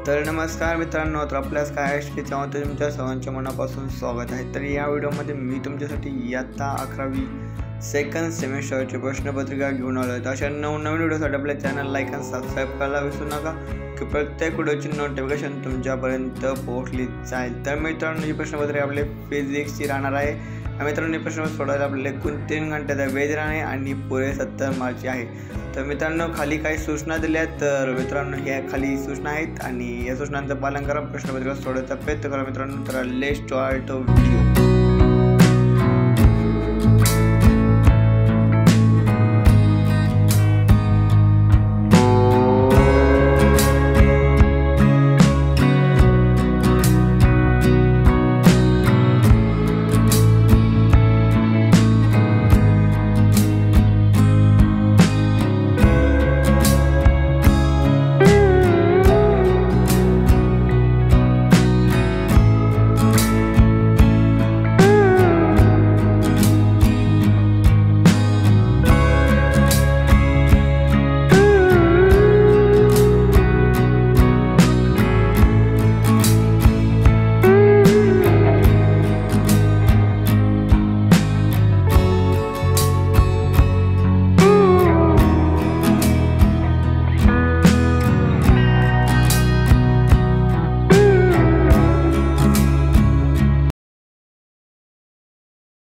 तर नमस्कार मित्रांनो, तर आपल्यास काय त्याच्यामध्ये तुमच्या सर्वांच्या मनापासून स्वागत आहे। तर या व्हिडिओमध्ये मी तुमच्यासाठी इयत्ता 11वी सेकंड सेमेस्टरची प्रश्नपत्रिका घेऊन आलो आहे। अशा नवनवीन व्हिडिओसाठी आपल्या चॅनल लाईक आणि सबस्क्राईब करायला विसरू नका की प्रत्येक व्हिडिओची नोटिफिकेशन तुमच्यापर्यंत पोहोचली जाईल। तर मित्रांनो, ही प्रश्नपत्रिका आपले फिजिक्सची राहणार आहे। मित्रांनो, ही प्रश्न सोडवायला आपल्याला एकूण 3 घंट्याचा वेळ राहणार आहे आणि पुरे 70 मार्कचे आहे। तर मित्रांनो, खाली काही सूचना दिल्या आहेत। तर मित्रांनो, ह्या खाली सूचना आहेत आणि या सूचनांचं पालन करा, प्रश्नपत्रिका सोडवायचा प्रयत्न करा मित्रांनो। तर लेट्स स्टार्ट व्हिडिओ।